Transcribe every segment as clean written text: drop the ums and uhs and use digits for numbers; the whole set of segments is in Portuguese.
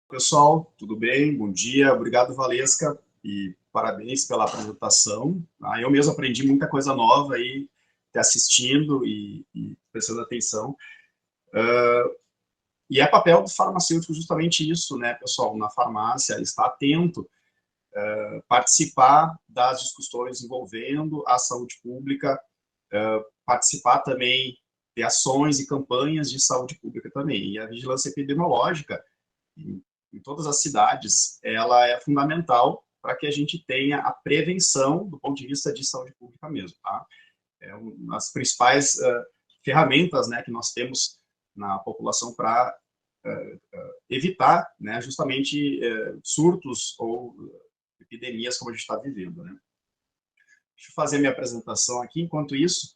Pessoal, tudo bem? Bom dia, obrigado, Valesca, e parabéns pela apresentação. Eu mesmo aprendi muita coisa nova aí, te assistindo e prestando atenção. E é papel do farmacêutico justamente isso, né, pessoal, na farmácia, estar atento, participar das discussões envolvendo a saúde pública, participar também de ações e campanhas de saúde pública também. E a vigilância epidemiológica, em todas as cidades, ela é fundamental para que a gente tenha a prevenção do ponto de vista de saúde pública mesmo, tá? É uma das principais ferramentas, né, que nós temos na população para evitar, né, justamente surtos ou epidemias como a gente está vivendo, né? Deixa eu fazer minha apresentação aqui. Enquanto isso,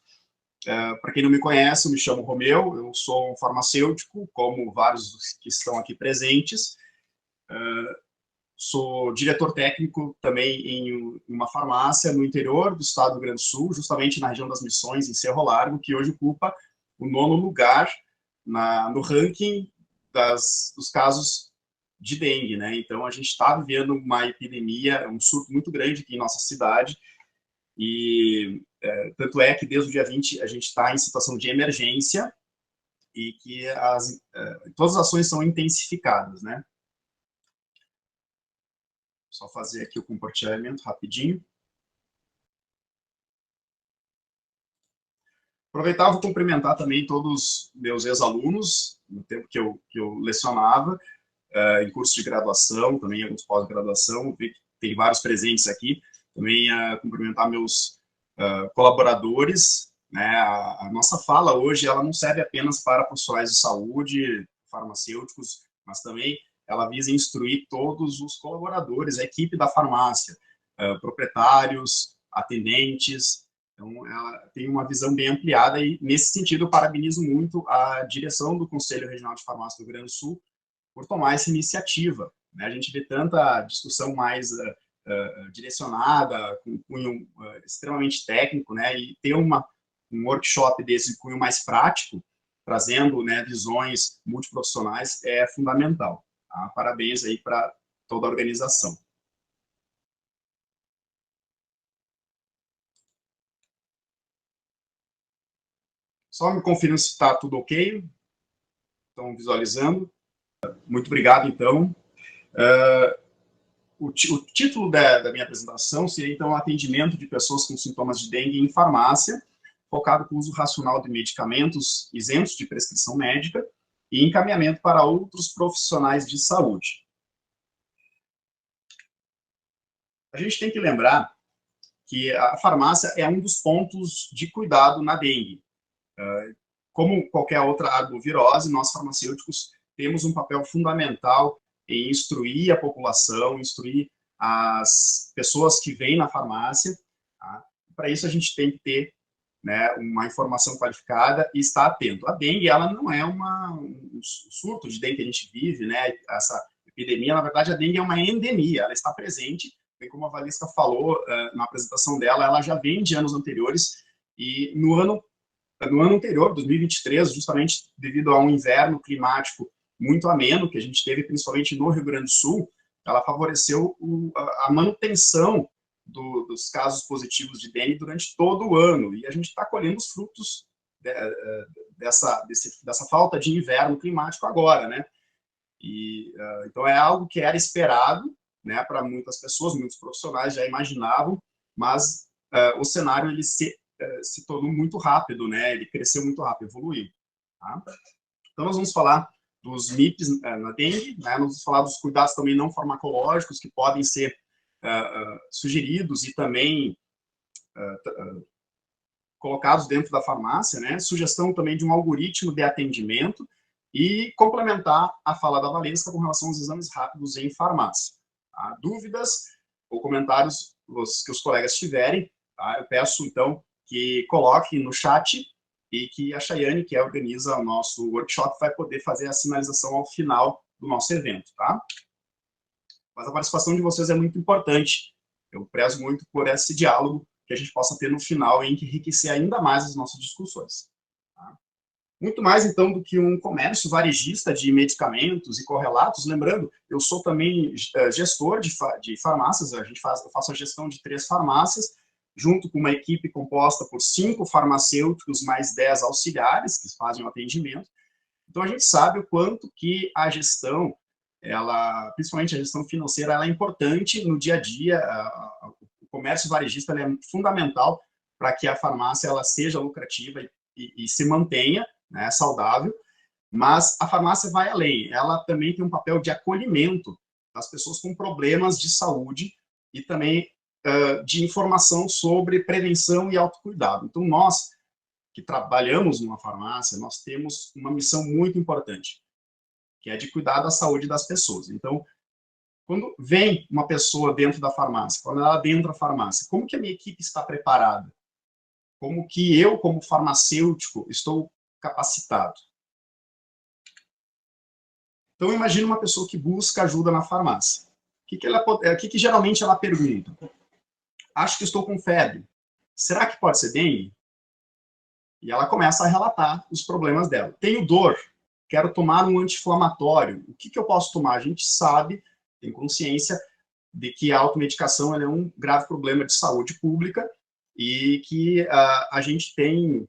para quem não me conhece, eu me chamo Romeu, eu sou um farmacêutico, como vários dos que estão aqui presentes. Sou diretor técnico também em uma farmácia no interior do estado do Rio Grande do Sul, justamente na região das Missões, em Cerro Largo, que hoje ocupa o 9º lugar no ranking dos casos de dengue, né? Então, a gente está vivendo uma epidemia, um surto muito grande aqui em nossa cidade, e tanto é que desde o dia 20 a gente está em situação de emergência e que todas as ações são intensificadas, né? Só fazer aqui o compartilhamento rapidinho. Aproveitar, vou cumprimentar também todos os meus ex-alunos, no tempo que eu lecionava, em curso de graduação, também em alguns pós-graduação, vi que tem vários presentes aqui, também cumprimentar meus colaboradores, né? A nossa fala hoje, ela não serve apenas para profissionais de saúde, farmacêuticos, mas também ela visa instruir todos os colaboradores, a equipe da farmácia, proprietários, atendentes. Então, ela tem uma visão bem ampliada e, nesse sentido, eu parabenizo muito a direção do Conselho Regional de Farmácia do Rio Grande do Sul por tomar essa iniciativa, né? A gente vê tanta discussão mais direcionada, com cunho extremamente técnico, né? E ter um workshop desse cunho mais prático, trazendo, né, visões multiprofissionais, é fundamental. Tá? Parabéns aí para toda a organização. Só me confirmem se está tudo ok. Estão visualizando. Muito obrigado, então. O título da minha apresentação seria, então, atendimento de pessoas com sintomas de dengue em farmácia, focado com o uso racional de medicamentos isentos de prescrição médica e encaminhamento para outros profissionais de saúde. A gente tem que lembrar que a farmácia é um dos pontos de cuidado na dengue. Como qualquer outra arbovirose, nós farmacêuticos temos um papel fundamental em instruir a população, instruir as pessoas que vêm na farmácia. Tá? Para isso, a gente tem que ter, né, uma informação qualificada e estar atento. A dengue, ela não é um surto de dengue que a gente vive, né? Essa epidemia, na verdade, a dengue é uma endemia, ela está presente, bem como a Valesca falou na apresentação dela, ela já vem de anos anteriores, e no ano anterior, 2023, justamente devido a um inverno climático muito ameno que a gente teve, principalmente no Rio Grande do Sul, ela favoreceu a manutenção dos casos positivos de dengue durante todo o ano. E a gente está colhendo os frutos dessa falta de inverno climático agora, né? E, então, é algo que era esperado, né, para muitas pessoas, muitos profissionais já imaginavam, mas o cenário ele se tornou muito rápido, né? Ele cresceu muito rápido, evoluiu. Tá? Então, nós vamos falar dos MIPs na dengue, né? Nós vamos falar dos cuidados também não farmacológicos que podem ser sugeridos e também colocados dentro da farmácia, né? Sugestão também de um algoritmo de atendimento e complementar a fala da Valesca com relação aos exames rápidos em farmácia. Tá? Dúvidas ou comentários que os colegas tiverem, tá? Eu peço, então, que coloque no chat e que a Chayane, que organiza o nosso workshop, vai poder fazer a sinalização ao final do nosso evento, tá? Mas a participação de vocês é muito importante. Eu prezo muito por esse diálogo que a gente possa ter no final, em que enriquecer ainda mais as nossas discussões. Tá? Muito mais, então, do que um comércio varejista de medicamentos e correlatos. Lembrando, eu sou também gestor de farmácias, eu faço a gestão de 3 farmácias, junto com uma equipe composta por 5 farmacêuticos, mais 10 auxiliares, que fazem o atendimento. Então, a gente sabe o quanto que a gestão, principalmente a gestão financeira, ela é importante no dia a dia. O comércio varejista é fundamental para que a farmácia ela seja lucrativa e se mantenha, né, saudável, mas a farmácia vai além. Ela também tem um papel de acolhimento das pessoas com problemas de saúde e também de informação sobre prevenção e autocuidado. Então, nós que trabalhamos numa farmácia, nós temos uma missão muito importante, que é de cuidar da saúde das pessoas. Então, quando vem uma pessoa dentro da farmácia, quando ela adentra a farmácia, como que a minha equipe está preparada? Como que eu, como farmacêutico, estou capacitado? Então, imagine uma pessoa que busca ajuda na farmácia. O que geralmente ela pergunta? Acho que estou com febre. Será que pode ser dengue? E ela começa a relatar os problemas dela. Tenho dor, quero tomar um anti-inflamatório. O que eu posso tomar? A gente sabe, tem consciência de que a automedicação é um grave problema de saúde pública e que a gente tem,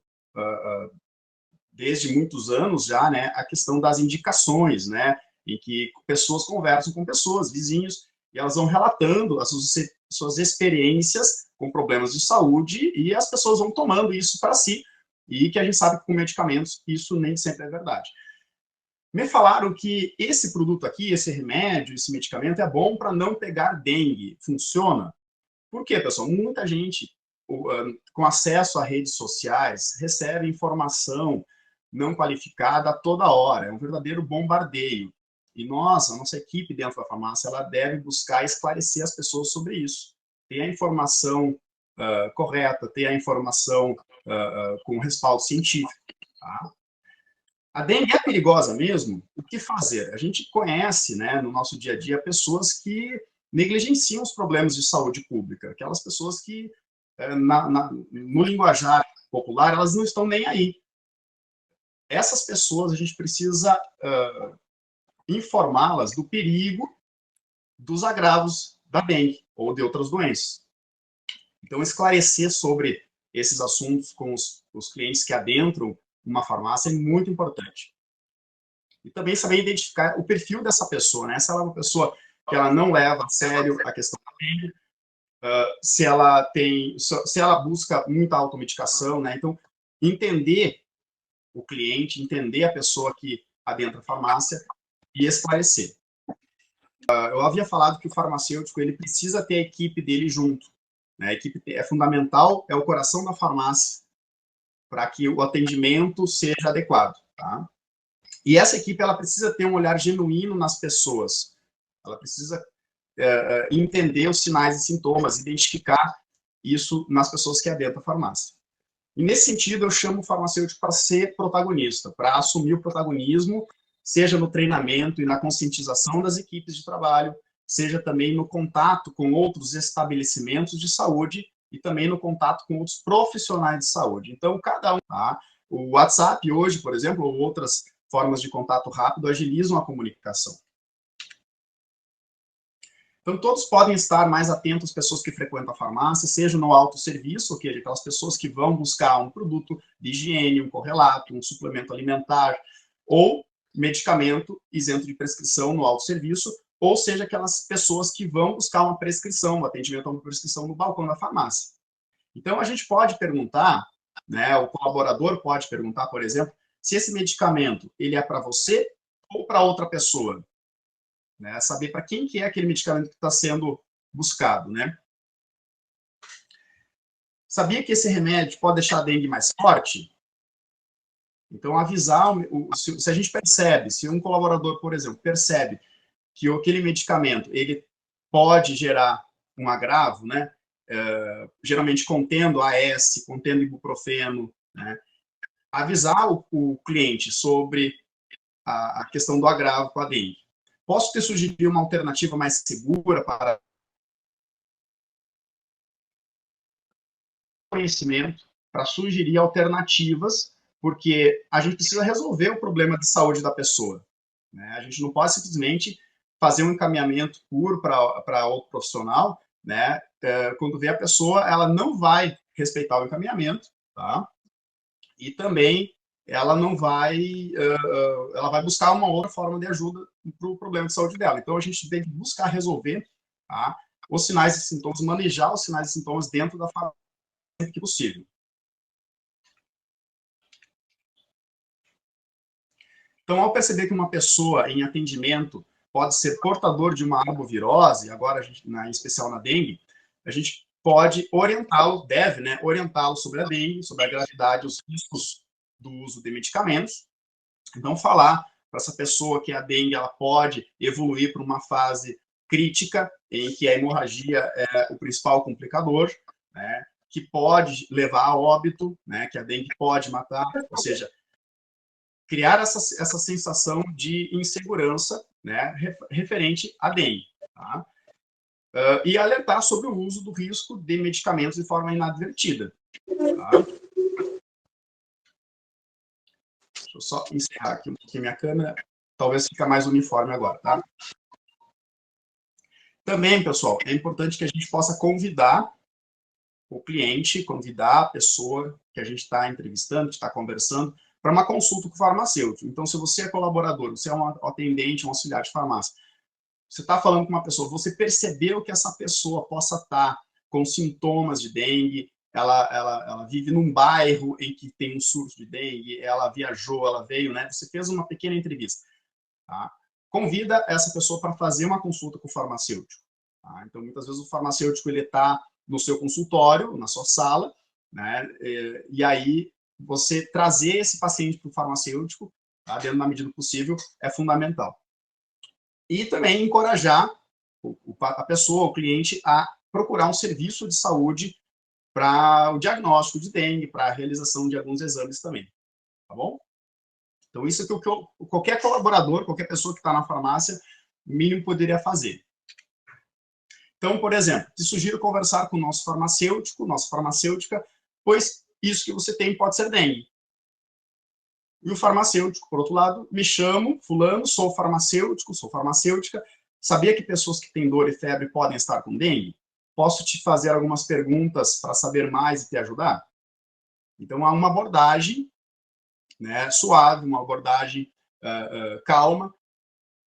desde muitos anos já, né, a questão das indicações, né, em que pessoas conversam com pessoas, vizinhos, e elas vão relatando as suas experiências com problemas de saúde e as pessoas vão tomando isso para si, e que a gente sabe que com medicamentos isso nem sempre é verdade. Me falaram que esse produto aqui, esse remédio, esse medicamento é bom para não pegar dengue. Funciona? Por quê, pessoal? Muita gente com acesso a redes sociais recebe informação não qualificada a toda hora. É um verdadeiro bombardeio. E nós, a nossa equipe dentro da farmácia, ela deve buscar esclarecer as pessoas sobre isso. Ter a informação correta, ter a informação com respaldo científico. Tá? A dengue é perigosa mesmo? O que fazer? A gente conhece, né, no nosso dia a dia, pessoas que negligenciam os problemas de saúde pública, aquelas pessoas que, no linguajar popular, elas não estão nem aí. Essas pessoas, a gente precisa informá-las do perigo dos agravos da dengue ou de outras doenças. Então, esclarecer sobre esses assuntos com os clientes que adentram uma farmácia é muito importante. E também saber identificar o perfil dessa pessoa, né? Se ela é uma pessoa que ela não leva a sério a questão da dengue, se ela busca muita automedicação, né? Então, entender o cliente, entender a pessoa que adentra a farmácia e esclarecer. Eu havia falado que o farmacêutico ele precisa ter a equipe dele junto. Né? A equipe é fundamental, é o coração da farmácia para que o atendimento seja adequado. Tá? E essa equipe ela precisa ter um olhar genuíno nas pessoas. Ela precisa entender os sinais e sintomas, identificar isso nas pessoas que adentram a farmácia. E nesse sentido, eu chamo o farmacêutico para ser protagonista, para assumir o protagonismo, seja no treinamento e na conscientização das equipes de trabalho, seja também no contato com outros estabelecimentos de saúde e também no contato com outros profissionais de saúde. Então, cada um, tá? O WhatsApp hoje, por exemplo, ou outras formas de contato rápido agilizam a comunicação. Então, todos podem estar mais atentos às pessoas que frequentam a farmácia, seja no autosserviço, ou seja, aquelas pessoas que vão buscar um produto de higiene, um correlato, um suplemento alimentar, ou medicamento isento de prescrição no autosserviço, ou seja, aquelas pessoas que vão buscar uma prescrição, um atendimento a uma prescrição no balcão da farmácia. Então, a gente pode perguntar, né, o colaborador pode perguntar, por exemplo, se esse medicamento ele é para você ou para outra pessoa. Né, saber para quem que é aquele medicamento que está sendo buscado, né? Sabia que esse remédio pode deixar a dengue mais forte? Então, avisar, se a gente percebe, se um colaborador, por exemplo, percebe que aquele medicamento, ele pode gerar um agravo, né? Geralmente contendo AS, contendo ibuprofeno, né? Avisar o cliente sobre a questão do agravo com a dengue. Posso te sugerir uma alternativa mais segura para conhecimento, para sugerir alternativas porque a gente precisa resolver o problema de saúde da pessoa, né? A gente não pode simplesmente fazer um encaminhamento puro para outro profissional, né? Quando vê a pessoa, ela não vai respeitar o encaminhamento, tá? E também ela não vai, ela vai buscar uma outra forma de ajuda para o problema de saúde dela. Então, a gente tem que buscar resolver, tá, os sinais e sintomas, manejar os sinais e sintomas dentro da farmácia sempre que possível. Então, ao perceber que uma pessoa em atendimento pode ser portador de uma arbovirose, agora, em especial na dengue, a gente pode orientá-lo, deve, né, orientá-lo sobre a dengue, sobre a gravidade, os riscos do uso de medicamentos. Então, falar para essa pessoa que a dengue ela pode evoluir para uma fase crítica, em que a hemorragia é o principal complicador, né, que pode levar a óbito, né, que a dengue pode matar, ou seja, criar essa sensação de insegurança, né, referente à dengue. Tá? E alertar sobre o uso do risco de medicamentos de forma inadvertida. Tá? Deixa eu só encerrar aqui um pouquinho minha câmera, talvez fique mais uniforme agora, tá? Também, pessoal, é importante que a gente possa convidar o cliente, convidar a pessoa que a gente está entrevistando, que está conversando, para uma consulta com o farmacêutico. Então, se você é colaborador, você é um atendente, um auxiliar de farmácia, você está falando com uma pessoa, você percebeu que essa pessoa possa estar com sintomas de dengue, ela vive num bairro em que tem um surto de dengue, ela viajou, ela veio, né? Você fez uma pequena entrevista. Tá? Convida essa pessoa para fazer uma consulta com o farmacêutico. Tá? Então, muitas vezes o farmacêutico ele está no seu consultório, na sua sala, né? E aí você trazer esse paciente para o farmacêutico, tá? Dentro da medida possível, é fundamental. E também encorajar a pessoa, o cliente, a procurar um serviço de saúde para o diagnóstico de dengue, para a realização de alguns exames também. Tá bom? Então, isso é que qualquer colaborador, qualquer pessoa que está na farmácia, mínimo poderia fazer. Então, por exemplo, te sugiro conversar com o nosso farmacêutico, nossa farmacêutica, pois isso que você tem pode ser dengue. E o farmacêutico, por outro lado, me chamo fulano, sou farmacêutico, sou farmacêutica, sabia que pessoas que têm dor e febre podem estar com dengue? Posso te fazer algumas perguntas para saber mais e te ajudar? Então, há uma abordagem, né, suave, uma abordagem calma,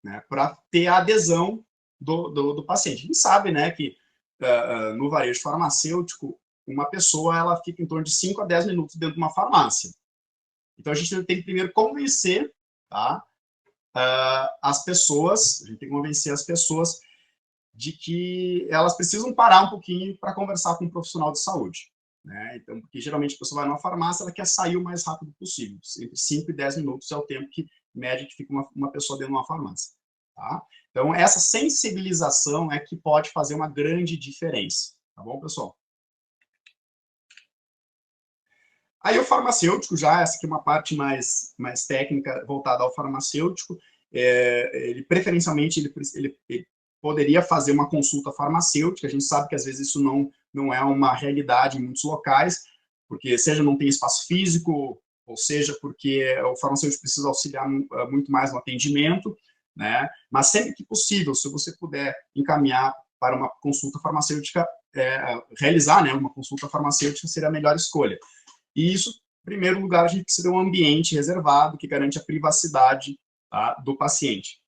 né, para ter a adesão do paciente. A gente sabe, né, que no varejo farmacêutico, uma pessoa ela fica em torno de 5 a 10 minutos dentro de uma farmácia. Então, a gente tem que primeiro convencer, tá, as pessoas, a gente tem que convencer as pessoas de que elas precisam parar um pouquinho para conversar com um profissional de saúde. Né? Então, porque geralmente a pessoa vai numa farmácia, ela quer sair o mais rápido possível. Entre 5 e 10 minutos é o tempo que médio que fica uma pessoa dentro de uma farmácia. Tá? Então, essa sensibilização é que pode fazer uma grande diferença. Tá bom, pessoal? Aí o farmacêutico, já essa aqui é uma parte mais técnica voltada ao farmacêutico, ele preferencialmente ele poderia fazer uma consulta farmacêutica, a gente sabe que às vezes isso não é uma realidade em muitos locais, porque seja não tem espaço físico, ou seja porque o farmacêutico precisa auxiliar muito mais no atendimento, né? Mas sempre que possível, se você puder encaminhar para uma consulta farmacêutica, realizar, né, uma consulta farmacêutica seria a melhor escolha. E isso, em primeiro lugar, a gente precisa de um ambiente reservado que garante a privacidade, tá, do paciente.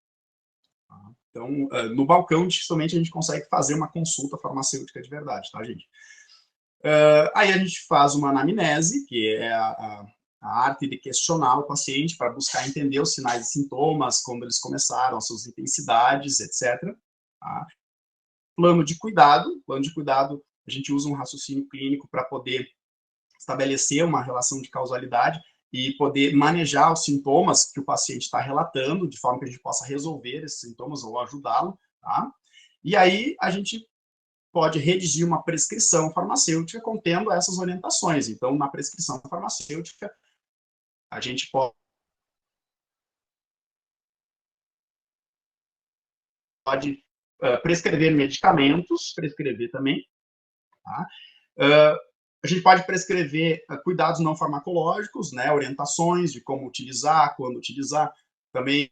Então, no balcão, dificilmente a gente consegue fazer uma consulta farmacêutica de verdade, tá, gente? Aí a gente faz uma anamnese, que é a arte de questionar o paciente para buscar entender os sinais e sintomas, quando eles começaram, as suas intensidades, etc. Tá? Plano de cuidado, a gente usa um raciocínio clínico para poder estabelecer uma relação de causalidade e poder manejar os sintomas que o paciente está relatando, de forma que a gente possa resolver esses sintomas ou ajudá-lo, tá? E aí a gente pode redigir uma prescrição farmacêutica contendo essas orientações. Então, na prescrição farmacêutica, a gente pode prescrever medicamentos, prescrever também, tá? A gente pode prescrever cuidados não farmacológicos, né, orientações de como utilizar, quando utilizar, também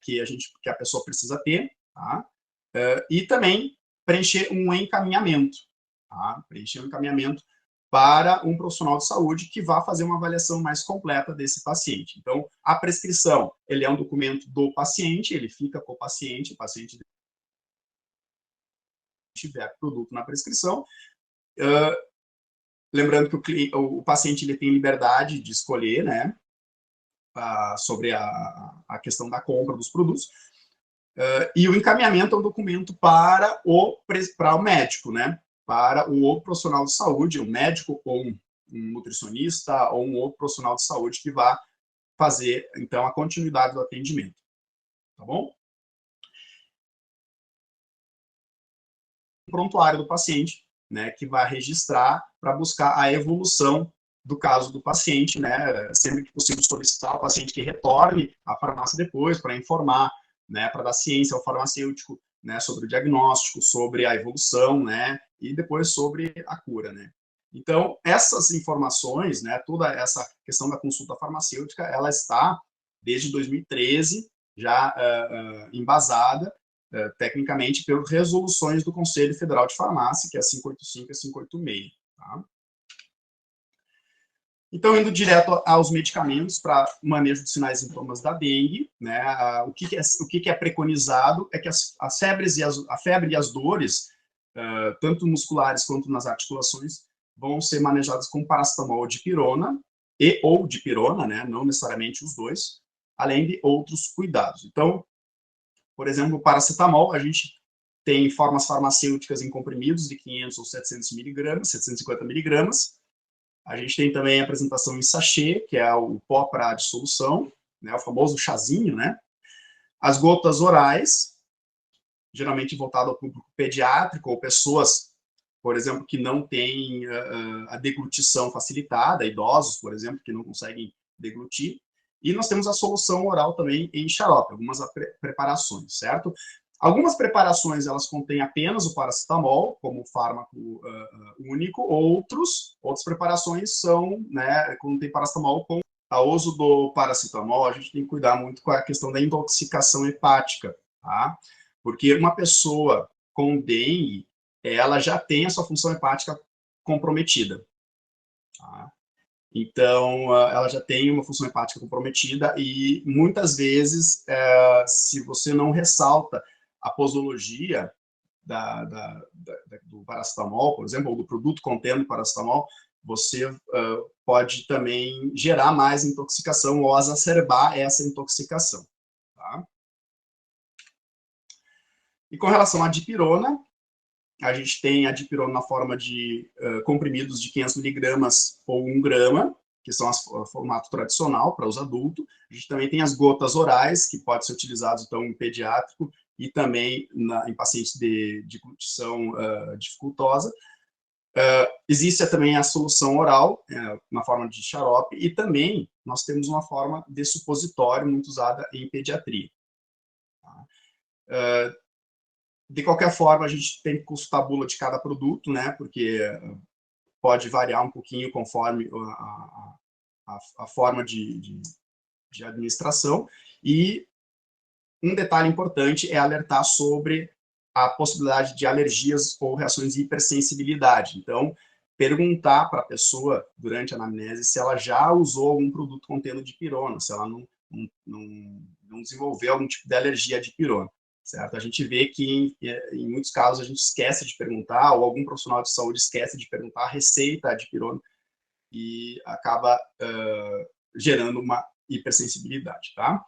que a pessoa precisa ter, tá? E também preencher um encaminhamento, tá? Preencher um encaminhamento para um profissional de saúde que vá fazer uma avaliação mais completa desse paciente. Então, a prescrição, ele é um documento do paciente, ele fica com o paciente tiver produto na prescrição. Lembrando que o paciente ele tem liberdade de escolher, né, sobre a questão da compra dos produtos. E o encaminhamento é um documento para o médico, né, para o profissional de saúde, um médico ou um nutricionista ou um outro profissional de saúde que vá fazer, então, a continuidade do atendimento. Tá bom? Prontuário do paciente, né, que vai registrar para buscar a evolução do caso do paciente, né, sempre que possível solicitar ao paciente que retorne à farmácia depois para informar, né, para dar ciência ao farmacêutico, né, sobre o diagnóstico, sobre a evolução, né, e depois sobre a cura, né. Então, essas informações, né, toda essa questão da consulta farmacêutica, ela está desde 2013 já embasada tecnicamente, pelas resoluções do Conselho Federal de Farmácia, que é a 585 e a 586. Tá? Então, indo direto aos medicamentos para manejo de sinais e sintomas da dengue, né, o que é preconizado é que a febre e as dores, tanto musculares quanto nas articulações, vão ser manejadas com paracetamol ou dipirona, ou dipirona, né, não necessariamente os dois, além de outros cuidados. Então, por exemplo, o paracetamol, a gente tem formas farmacêuticas em comprimidos de 500 ou 700 miligramas, 750 miligramas. A gente tem também a apresentação em sachê, que é o pó para dissolução, né, o famoso chazinho, né? As gotas orais, geralmente voltado ao público pediátrico ou pessoas, por exemplo, que não têm a deglutição facilitada, idosos, por exemplo, que não conseguem deglutir. E nós temos a solução oral também em xarope, algumas preparações, certo? Algumas preparações, elas contêm apenas o paracetamol, como fármaco único, outras preparações são, né, contém paracetamol com o uso do paracetamol, a gente tem que cuidar muito com a questão da intoxicação hepática, tá? Porque uma pessoa com dengue, ela já tem a sua função hepática comprometida, tá? Então, ela já tem uma função hepática comprometida e, muitas vezes, se você não ressalta a posologia do paracetamol, por exemplo, ou do produto contendo paracetamol, você pode também gerar mais intoxicação ou exacerbar essa intoxicação. Tá? E com relação à dipirona, a gente tem a dipirona na forma de comprimidos de 500 miligramas ou 1 grama, que são o formato tradicional para os adultos. A gente também tem as gotas orais, que pode ser utilizado então em pediátrico e também em pacientes de deglutição dificultosa. Existe também a solução oral, na forma de xarope, e também nós temos uma forma de supositório muito usada em pediatria. Tá? De qualquer forma, a gente tem que consultar a bula de cada produto, né, porque pode variar um pouquinho conforme a forma de administração. E um detalhe importante é alertar sobre a possibilidade de alergias ou reações de hipersensibilidade. Então, perguntar para a pessoa, durante a anamnese, se ela já usou algum produto contendo dipirona, se ela não desenvolveu algum tipo de alergia a dipirona. Certo? A gente vê que, em muitos casos, a gente esquece de perguntar, ou algum profissional de saúde esquece de perguntar a receita de dipirona e acaba gerando uma hipersensibilidade. Tá?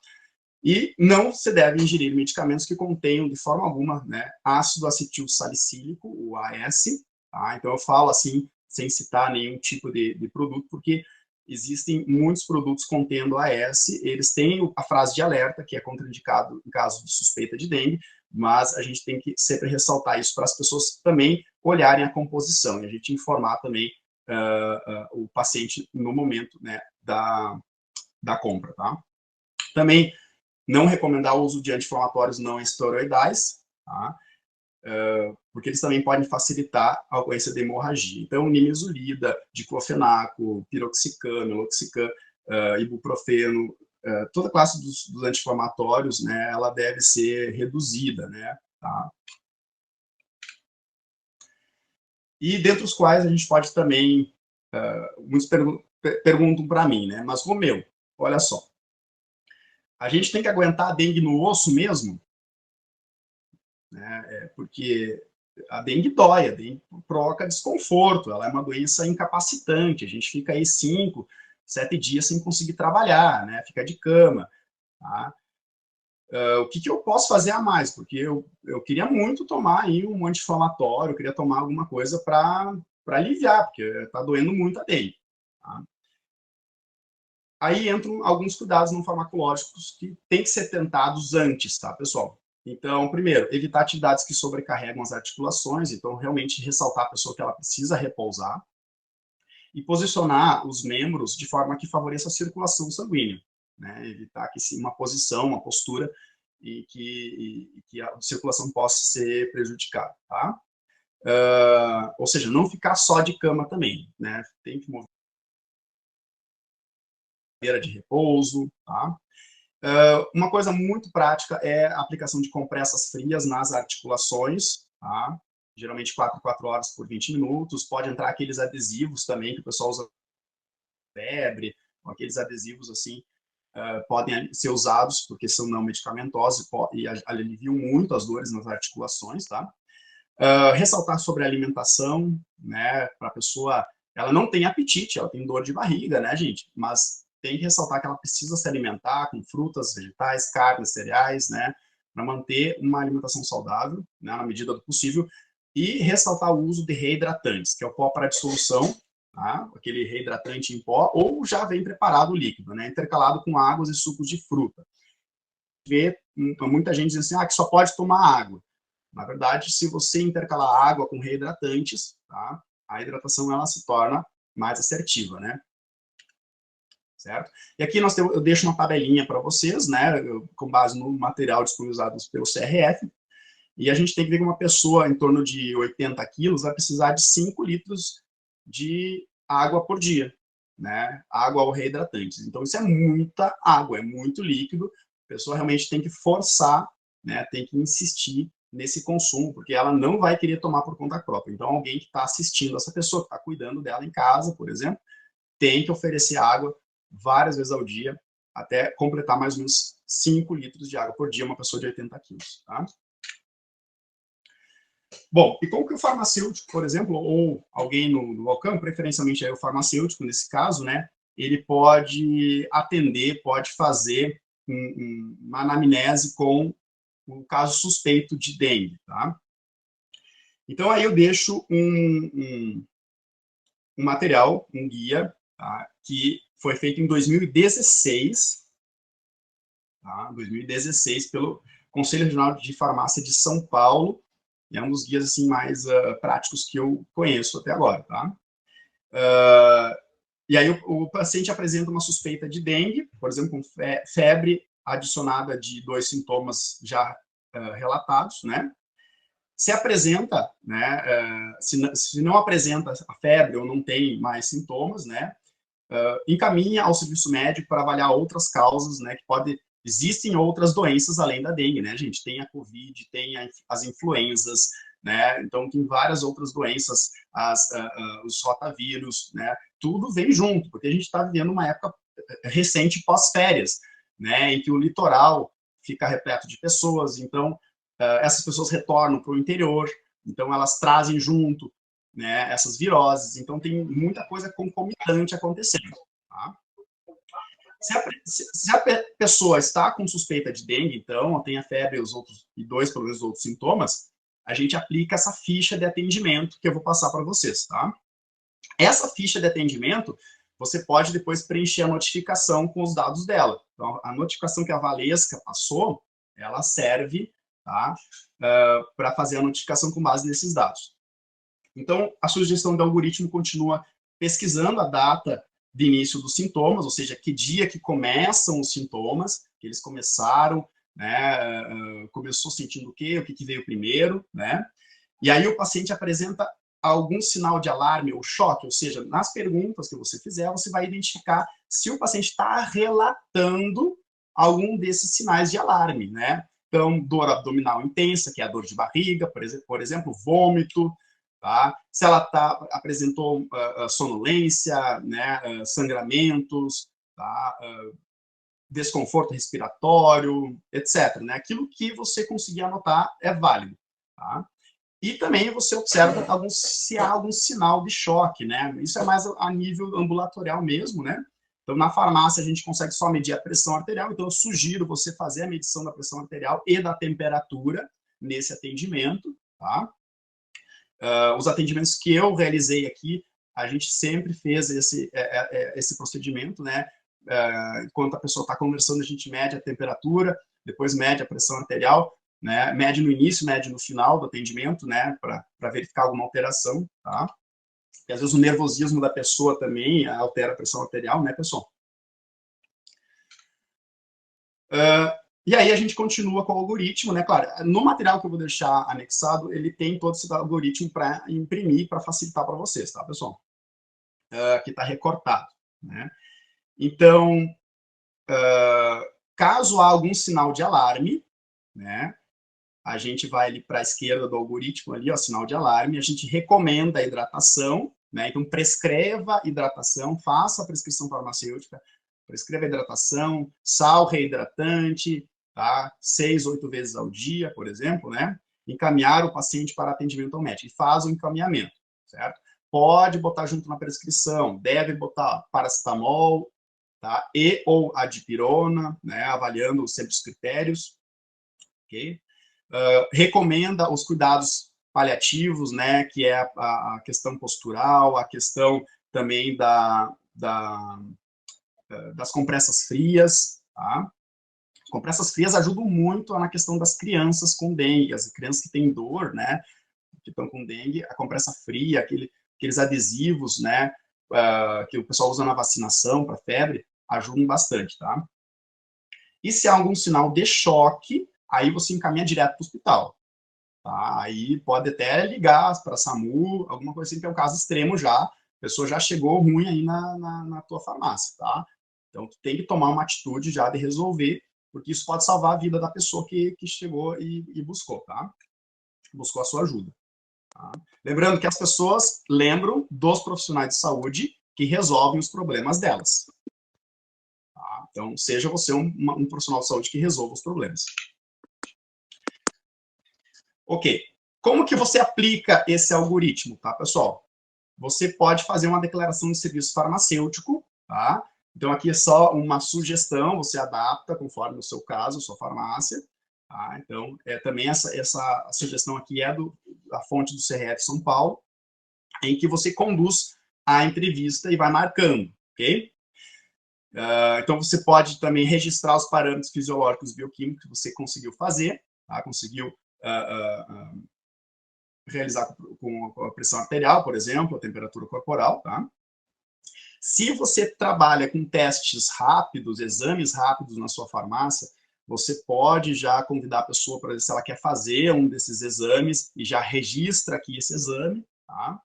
E não se deve ingerir medicamentos que contenham, de forma alguma, né, ácido acetil salicílico, o AS. Tá? Então, eu falo assim, sem citar nenhum tipo de produto, porque existem muitos produtos contendo AS, eles têm a frase de alerta, que é contraindicado em caso de suspeita de dengue, mas a gente tem que sempre ressaltar isso para as pessoas também olharem a composição, e a gente informar também o paciente no momento, né, da compra. Tá? Também não recomendar o uso de anti-inflamatórios não esteroidais, tá? porque eles também podem facilitar a ocorrência de hemorragia. Então, nimesulida, diclofenaco, piroxicam, meloxicam, ibuprofeno, toda a classe dos anti-inflamatórios, né, ela deve ser reduzida, né, tá? E dentre os quais a gente pode também, muitos perguntam para mim, né, mas Romeu, olha só, a gente tem que aguentar a dengue no osso mesmo? Né, porque a dengue dói, a dengue provoca desconforto, ela é uma doença incapacitante, a gente fica aí 5, 7 dias sem conseguir trabalhar, né, fica de cama, tá? O que eu posso fazer a mais? Porque eu queria muito tomar aí um anti-inflamatório, eu queria tomar alguma coisa para aliviar, porque está doendo muito a dengue. Tá? Aí entram alguns cuidados não farmacológicos que têm que ser tentados antes, tá, pessoal? Então, primeiro, evitar atividades que sobrecarregam as articulações, então realmente ressaltar a pessoa que ela precisa repousar, e posicionar os membros de forma que favoreça a circulação sanguínea, né? Evitar que uma posição, uma postura e que a circulação possa ser prejudicada, tá? Ou seja, não ficar só de cama também, né? Tem que mover de repouso, tá? Uma coisa muito prática é a aplicação de compressas frias nas articulações, tá? Geralmente 4 horas por 20 minutos, pode entrar aqueles adesivos também que o pessoal usa febre, aqueles adesivos assim, podem ser usados porque são não medicamentosos e aliviam muito as dores nas articulações, tá? Ressaltar sobre a alimentação, né, para a pessoa, ela não tem apetite, ela tem dor de barriga, né, gente, mas tem que ressaltar que ela precisa se alimentar com frutas, vegetais, carnes, cereais, né, para manter uma alimentação saudável, né, na medida do possível, e ressaltar o uso de reidratantes, que é o pó para dissolução, tá? Aquele reidratante em pó, ou já vem preparado o líquido, né, intercalado com águas e sucos de fruta. Vê muita gente dizendo assim, que só pode tomar água. Na verdade, se você intercalar água com reidratantes, tá, a hidratação ela se torna mais assertiva, né? Certo? E aqui eu deixo uma tabelinha para vocês, né, com base no material disponibilizado pelo CRF, e a gente tem que ver que uma pessoa em torno de 80 quilos vai precisar de 5 litros de água por dia, né? Água ou reidratantes. Então, isso é muita água, é muito líquido. A pessoa realmente tem que forçar, né? Tem que insistir nesse consumo, porque ela não vai querer tomar por conta própria. Então, alguém que está assistindo essa pessoa, que está cuidando dela em casa, por exemplo, tem que oferecer água várias vezes ao dia, até completar mais ou menos 5 litros de água por dia, uma pessoa de 80 quilos, tá? Bom, e como que o farmacêutico, por exemplo, ou alguém no balcão, preferencialmente aí o farmacêutico, nesse caso, né, ele pode atender, pode fazer uma anamnese com o caso suspeito de dengue, tá? Então, aí eu deixo um material, um guia, tá, que foi feito em 2016, tá? 2016, pelo Conselho Regional de Farmácia de São Paulo, é um dos guias assim, mais práticos que eu conheço até agora, tá? E aí o paciente apresenta uma suspeita de dengue, por exemplo, com febre adicionada de 2 sintomas já relatados, né? Se apresenta, né? Se não apresenta a febre ou não tem mais sintomas, né? Encaminha ao serviço médico para avaliar outras causas, né? Que existem outras doenças além da dengue, né, gente? Tem a Covid, tem as influenzas, né? Então, tem várias outras doenças, os rotavírus, né? Tudo vem junto, porque a gente está vivendo uma época recente pós-férias, né? Em que o litoral fica repleto de pessoas, então, essas pessoas retornam para o interior, então elas trazem junto, né, essas viroses, então tem muita coisa concomitante acontecendo, tá? Se a pessoa está com suspeita de dengue, então, ou tem a febre e 2, pelo menos, outros sintomas, a gente aplica essa ficha de atendimento que eu vou passar para vocês, tá? Essa ficha de atendimento, você pode depois preencher a notificação com os dados dela. Então, a notificação que a Valesca passou, ela serve, tá, para fazer a notificação com base nesses dados. Então, a sugestão do algoritmo continua pesquisando a data de início dos sintomas, ou seja, que dia que começam os sintomas, que eles começaram, né? Começou sentindo o quê? O que veio primeiro, né? E aí o paciente apresenta algum sinal de alarme ou choque, ou seja, nas perguntas que você fizer, você vai identificar se o paciente está relatando algum desses sinais de alarme, né? Então, dor abdominal intensa, que é a dor de barriga, por exemplo, vômito, tá? Se ela apresentou sonolência, né, sangramentos, tá? Desconforto respiratório, etc. Né? Aquilo que você conseguir anotar é válido, tá? E também você observa se há algum sinal de choque, né? Isso é mais a nível ambulatorial mesmo, né? Então, na farmácia, a gente consegue só medir a pressão arterial, então eu sugiro você fazer a medição da pressão arterial e da temperatura nesse atendimento, tá? Os atendimentos que eu realizei aqui, a gente sempre fez esse procedimento, né? Enquanto a pessoa está conversando, a gente mede a temperatura, depois mede a pressão arterial, né? Mede no início, mede no final do atendimento, né? Para verificar alguma alteração, tá? Porque às vezes o nervosismo da pessoa também altera a pressão arterial, né, pessoal? E aí a gente continua com o algoritmo, né? Claro, no material que eu vou deixar anexado, ele tem todo esse algoritmo para imprimir, para facilitar para vocês, tá, pessoal? Que está recortado, né? Então, caso há algum sinal de alarme, né? A gente vai ali para a esquerda do algoritmo ali, ó, sinal de alarme, a gente recomenda a hidratação, né? Então, prescreva hidratação, faça a prescrição farmacêutica, prescreva hidratação, sal reidratante, tá? 6, 8 vezes ao dia, por exemplo, né? Encaminhar o paciente para atendimento ao médico, e faz o encaminhamento, certo? Pode botar junto na prescrição, deve botar paracetamol, tá? E ou adipirona, né? Avaliando sempre os critérios, ok? Recomenda os cuidados paliativos, né? Que é a questão postural, a questão também das compressas frias, tá? Compressas frias ajudam muito na questão das crianças com dengue, as crianças que têm dor, né, que estão com dengue, a compressa fria, aqueles adesivos, né, que o pessoal usa na vacinação para febre, ajudam bastante, tá? E se há algum sinal de choque, aí você encaminha direto para o hospital, tá? Aí pode até ligar para a SAMU, alguma coisa assim, que é um caso extremo já, a pessoa já chegou ruim aí na tua farmácia, tá? Então, tu tem que tomar uma atitude já de resolver, porque isso pode salvar a vida da pessoa que chegou e buscou, tá? Buscou a sua ajuda. Tá? Lembrando que as pessoas lembram dos profissionais de saúde que resolvem os problemas delas. Tá? Então, seja você um profissional de saúde que resolva os problemas. Ok. Como que você aplica esse algoritmo, tá, pessoal? Você pode fazer uma declaração de serviço farmacêutico, tá? Então, aqui é só uma sugestão, você adapta conforme o seu caso, sua farmácia. Tá? Então, também essa sugestão aqui é da fonte do CRF São Paulo, em que você conduz a entrevista e vai marcando, ok? Então, você pode também registrar os parâmetros fisiológicos bioquímicos que você conseguiu fazer, tá? Conseguiu realizar com a pressão arterial, por exemplo, a temperatura corporal, tá? Se você trabalha com testes rápidos, exames rápidos na sua farmácia, você pode já convidar a pessoa para ver se ela quer fazer um desses exames e já registra aqui esse exame, tá?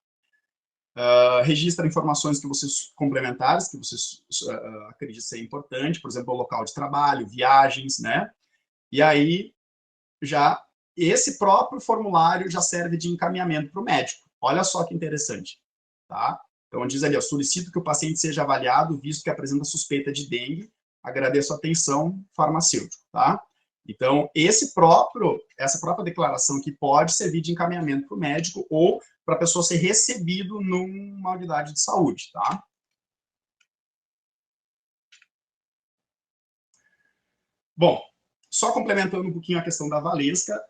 Registra informações que vocês complementares, que vocês acreditam ser importante, por exemplo, o local de trabalho, viagens, né? E aí, já esse próprio formulário já serve de encaminhamento para o médico. Olha só que interessante, tá? Então, diz ali, eu solicito que o paciente seja avaliado, visto que apresenta suspeita de dengue, agradeço a atenção farmacêutico, tá? Então, essa própria declaração que pode servir de encaminhamento para o médico ou para a pessoa ser recebido numa unidade de saúde, tá? Bom, só complementando um pouquinho a questão da Valesca,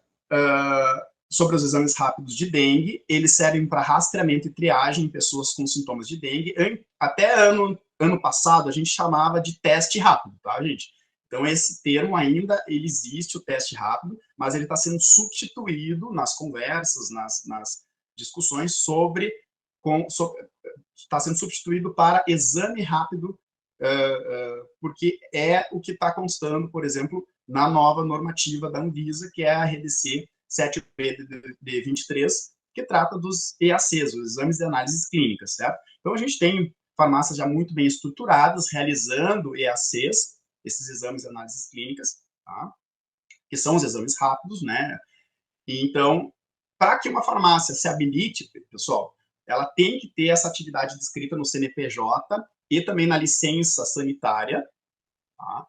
sobre os exames rápidos de dengue, eles servem para rastreamento e triagem em pessoas com sintomas de dengue. Até ano passado, a gente chamava de teste rápido, tá, gente? Então, esse termo ainda, ele existe, o teste rápido, mas ele está sendo substituído nas conversas, nas discussões está sendo substituído para exame rápido, porque é o que está constando, por exemplo, na nova normativa da Anvisa, que é a RDC 7B-23, que trata dos EACs, os exames de análises clínicas, certo? Então, a gente tem farmácias já muito bem estruturadas, realizando EACs, esses exames de análises clínicas, tá? Que são os exames rápidos, né? E, então, para que uma farmácia se habilite, pessoal, ela tem que ter essa atividade descrita no CNPJ e também na licença sanitária, tá?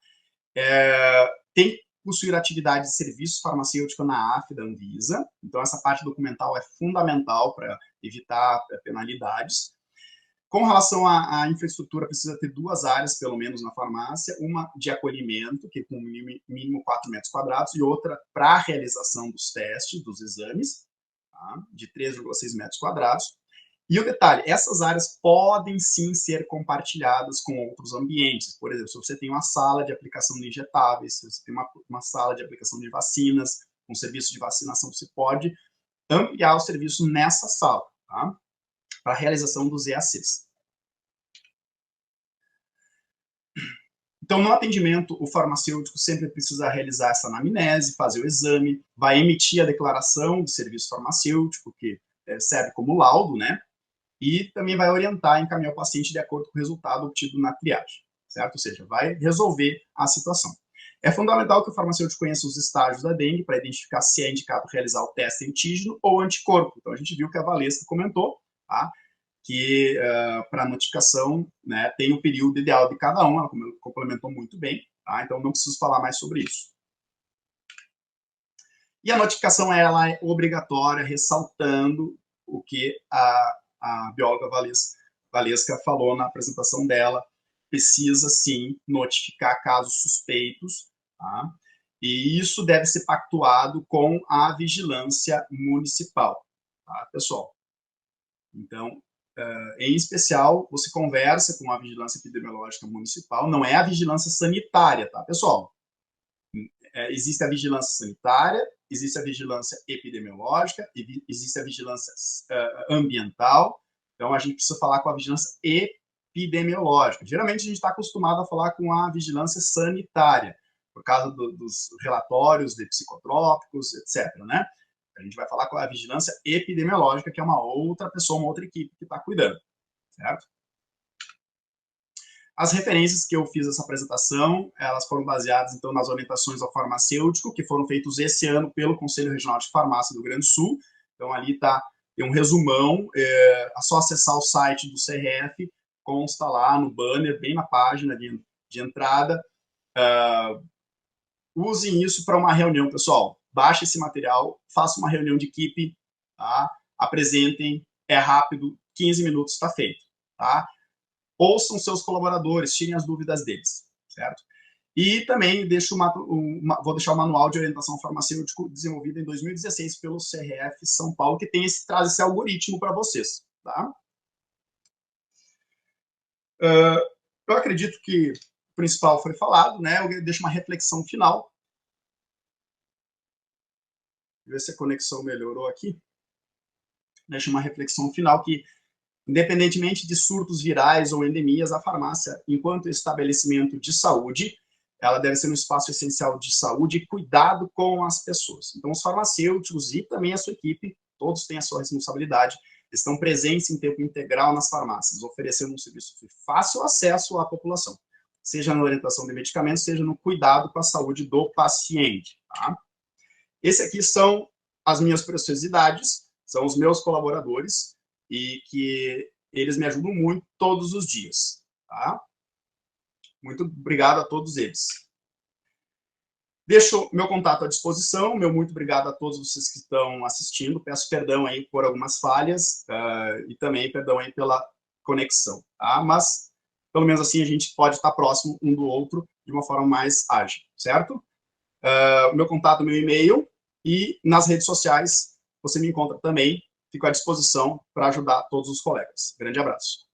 Tem que possuir atividade de serviço farmacêutico na AF da Anvisa, então essa parte documental é fundamental para evitar penalidades. Com relação à infraestrutura, precisa ter duas áreas, pelo menos, na farmácia, uma de acolhimento, que com mínimo 4 metros quadrados, e outra para a realização dos testes, dos exames, tá? De 3,6 metros quadrados. E o detalhe, essas áreas podem sim ser compartilhadas com outros ambientes. Por exemplo, se você tem uma sala de aplicação de injetáveis, se você tem uma sala de aplicação de vacinas, um serviço de vacinação, você pode ampliar o serviço nessa sala, tá? Para a realização dos EACs. Então, no atendimento, o farmacêutico sempre precisa realizar essa anamnese, fazer o exame, vai emitir a declaração de serviço farmacêutico, que serve como laudo, né? E também vai orientar e encaminhar o paciente de acordo com o resultado obtido na triagem, certo? Ou seja, vai resolver a situação. É fundamental que o farmacêutico conheça os estágios da dengue para identificar se é indicado realizar o teste antígeno ou anticorpo. Então, a gente viu que a Valesca comentou, tá? Que para notificação, né, tem o período ideal de cada um, ela complementou muito bem, tá? Então não preciso falar mais sobre isso. E a notificação ela é obrigatória, ressaltando o que a bióloga Valesca falou na apresentação dela, precisa sim notificar casos suspeitos, tá? E isso deve ser pactuado com a vigilância municipal, tá, pessoal? Então, em especial, você conversa com a vigilância epidemiológica municipal, não é a vigilância sanitária, tá, pessoal? Existe a vigilância sanitária, existe a vigilância epidemiológica, existe a vigilância ambiental, então a gente precisa falar com a vigilância epidemiológica. Geralmente a gente está acostumado a falar com a vigilância sanitária, por causa dos relatórios de psicotrópicos, etc., né? A gente vai falar com a vigilância epidemiológica, que é uma outra pessoa, uma outra equipe que está cuidando, certo? As referências que eu fiz essa apresentação, elas foram baseadas, então, nas orientações ao farmacêutico, que foram feitos esse ano pelo Conselho Regional de Farmácia do Rio Grande do Sul. Então, ali tem um resumão, é só acessar o site do CRF, consta lá no banner, bem na página de entrada. Usem isso para uma reunião, pessoal. Baixe esse material, faça uma reunião de equipe, tá? Apresentem, é rápido, 15 minutos está feito, tá? Ouçam seus colaboradores, tirem as dúvidas deles, certo? E também vou deixar o manual de orientação farmacêutico desenvolvido em 2016 pelo CRF São Paulo, que traz esse algoritmo para vocês, tá? Eu acredito que o principal foi falado, né? Eu deixo uma reflexão final. Ver se a conexão melhorou aqui. Deixo uma reflexão final que, independentemente de surtos virais ou endemias, a farmácia, enquanto estabelecimento de saúde, ela deve ser um espaço essencial de saúde e cuidado com as pessoas. Então, os farmacêuticos e também a sua equipe, todos têm a sua responsabilidade, estão presentes em tempo integral nas farmácias, oferecendo um serviço de fácil acesso à população, seja na orientação de medicamentos, seja no cuidado com a saúde do paciente, tá? Esse aqui são as minhas preciosidades, são os meus colaboradores, e que eles me ajudam muito todos os dias, tá? Muito obrigado a todos eles. Deixo meu contato à disposição, meu muito obrigado a todos vocês que estão assistindo, peço perdão aí por algumas falhas, e também perdão aí pela conexão, tá? Mas, pelo menos assim, a gente pode estar próximo um do outro de uma forma mais ágil, certo? O meu contato, meu e-mail, e nas redes sociais você me encontra também. Fico à disposição para ajudar todos os colegas. Grande abraço.